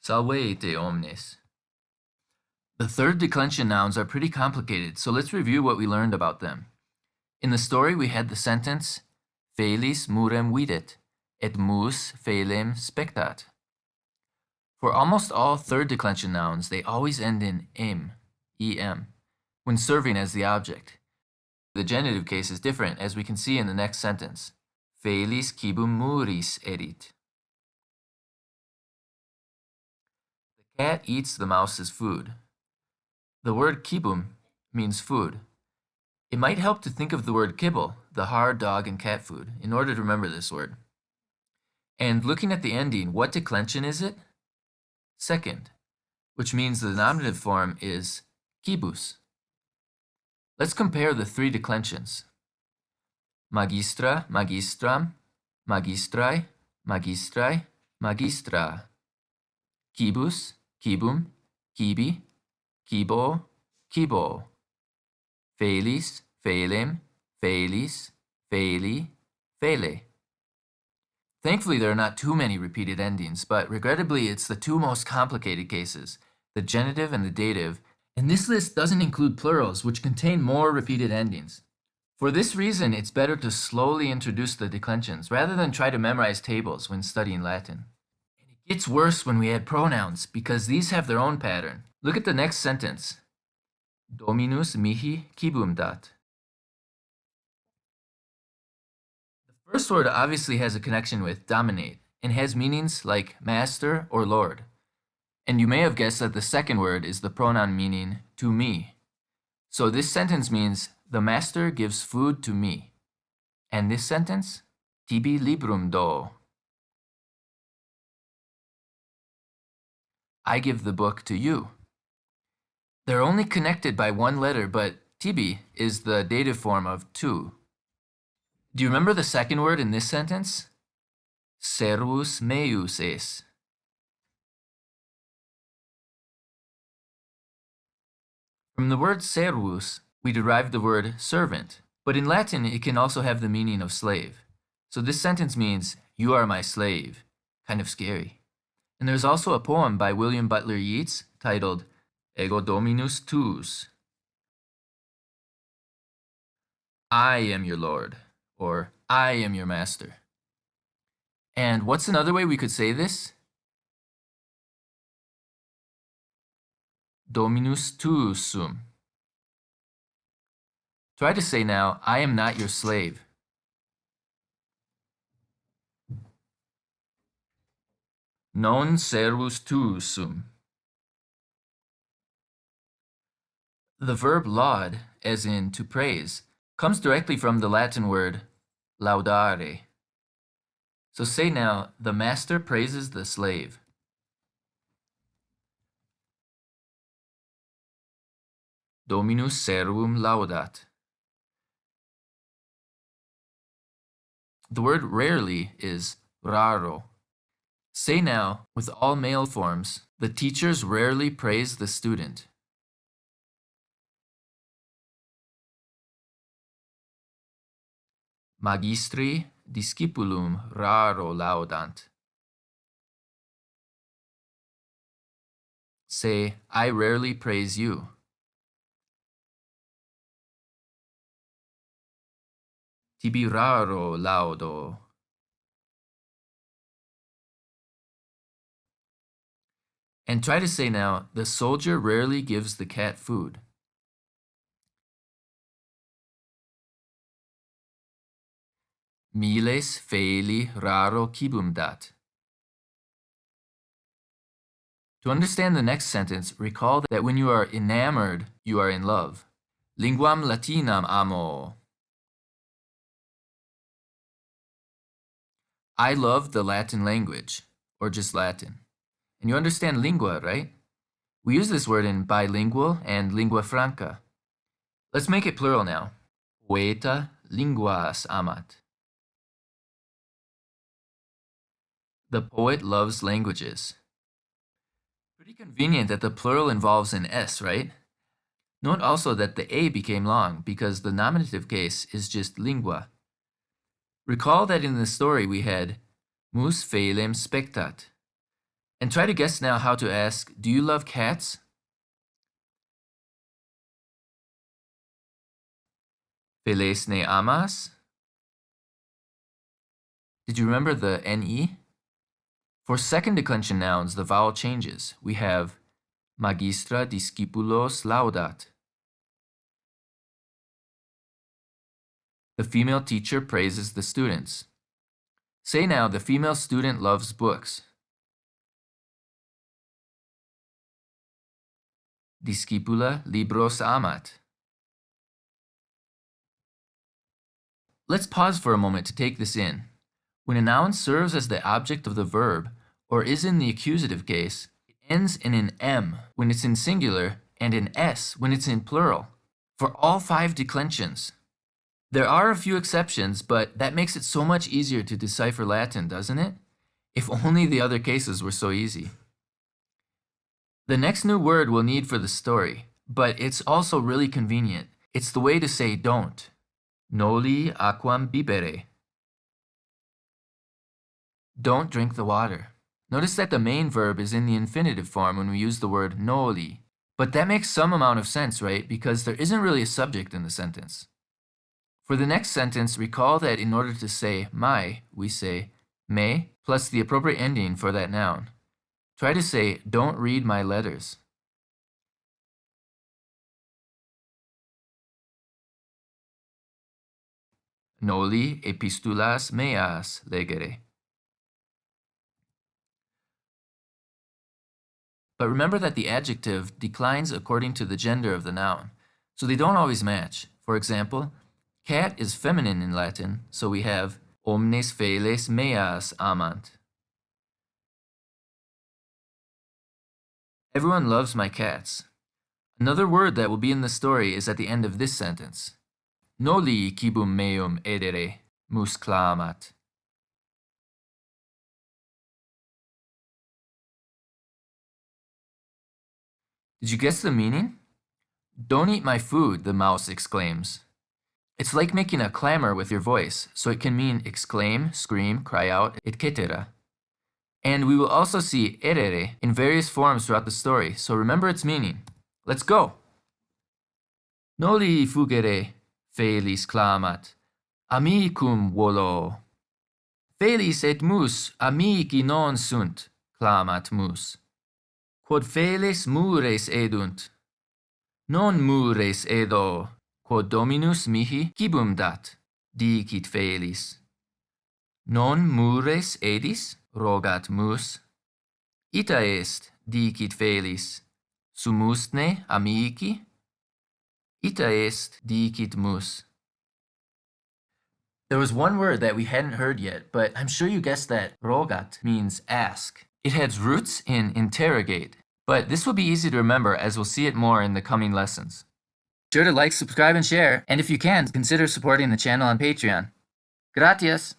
Salvete omnes. The third declension nouns are pretty complicated, so let's review what we learned about them. In the story, we had the sentence, Felis murem videt, et mus felem spectat. For almost all third declension nouns, they always end in em, when serving as the object. The genitive case is different, as we can see in the next sentence. Felis cibum muris erit. The cat eats the mouse's food. The word cibum means food. It might help to think of the word kibble, the hard dog and cat food, in order to remember this word. And looking at the ending, what declension is it? Second, which means the nominative form is cibus. Let's compare the three declensions. Magistra, magistram, magistrae, magistrae, magistra. Cibus, cibum, cibi, cibo, cibo. Felis, felem, felis, feli, fele. Thankfully, there are not too many repeated endings, but regrettably, it's the two most complicated cases, the genitive and the dative, and this list doesn't include plurals, which contain more repeated endings. For this reason, it's better to slowly introduce the declensions, rather than try to memorize tables when studying Latin. And it gets worse when we add pronouns, because these have their own pattern. Look at the next sentence. Dominus mihi cibum dat. The first word obviously has a connection with dominate and has meanings like master or lord. And you may have guessed that the second word is the pronoun meaning to me. So this sentence means the master gives food to me. And this sentence, tibi librum do. I give the book to you. They're only connected by one letter, but tibi is the dative form of to. Do you remember the second word in this sentence? Servus meus es. From the word servus, we derive the word servant, but in Latin it can also have the meaning of slave. So this sentence means, you are my slave. Kind of scary. And there's also a poem by William Butler Yeats titled Ego Dominus Tuus. I am your Lord, or I am your master. And what's another way we could say this? Dominus tuus sum. Try to say now, I am not your slave. Non servus tuus sum. The verb laud, as in to praise, comes directly from the Latin word laudare. So say now, the master praises the slave. Dominus servum laudat. The word rarely is raro. Say now, with all male forms, the teachers rarely praise the student. Magistri discipulum raro laudant. Say, I rarely praise you. Tibi raro laudo. And try to say now, the soldier rarely gives the cat food. Miles feli raro cibum dat. To understand the next sentence, recall that when you are enamored, you are in love. Linguam Latinam amo. I love the Latin language, or just Latin. And you understand lingua, right? We use this word in bilingual and lingua franca. Let's make it plural now. Poeta linguas amat. The poet loves languages. Pretty convenient that the plural involves an S, right? Note also that the A became long because the nominative case is just lingua. Recall that in the story we had mus felem spectat, And try to guess now how to ask, do you love cats? Veles ne amas? Did you remember the ne? For second declension nouns, the vowel changes. We have magistra discipulos laudat. The female teacher praises the students. Say now, the female student loves books. Discipula libros amat. Let's pause for a moment to take this in. When a noun serves as the object of the verb, or is in the accusative case, it ends in an M when it's in singular and an S when it's in plural, for all 5 declensions. There are a few exceptions, but that makes it so much easier to decipher Latin, doesn't it? If only the other cases were so easy. The next new word we'll need for the story, but it's also really convenient. It's the way to say don't. Noli aquam bibere. Don't drink the water. Notice that the main verb is in the infinitive form when we use the word noli. But that makes some amount of sense, right? Because there isn't really a subject in the sentence. For the next sentence, recall that in order to say my, we say me plus the appropriate ending for that noun. Try to say, don't read my letters. Noli epistulas meas legere. But remember that the adjective declines according to the gender of the noun, so they don't always match. For example, cat is feminine in Latin, so we have omnes feles meas amant. Everyone loves my cats. Another word that will be in the story is at the end of this sentence. Noli cibum meum edere mus clamat. Did you guess the meaning? Don't eat my food, the mouse exclaims. It's like making a clamor with your voice, so it can mean exclaim, scream, cry out, etc. And we will also see erere in various forms throughout the story, so remember its meaning. Let's go! Noli fugere, felis clamat, amicum volo. Felis et mus amici non sunt, clamat mus. Quod felis mures edunt. Non mures edo, quod dominus mihi cibum dat, dicit felis. Non mures edis, rogat mus. Ita est, dicit felis, sumustne amici? Ita est, dicit mus. There was one word that we hadn't heard yet, but I'm sure you guessed that rogat means ask. It has roots in interrogate, but this will be easy to remember as we'll see it more in the coming lessons. Be sure to like, subscribe, and share, and if you can, consider supporting the channel on Patreon. Gracias!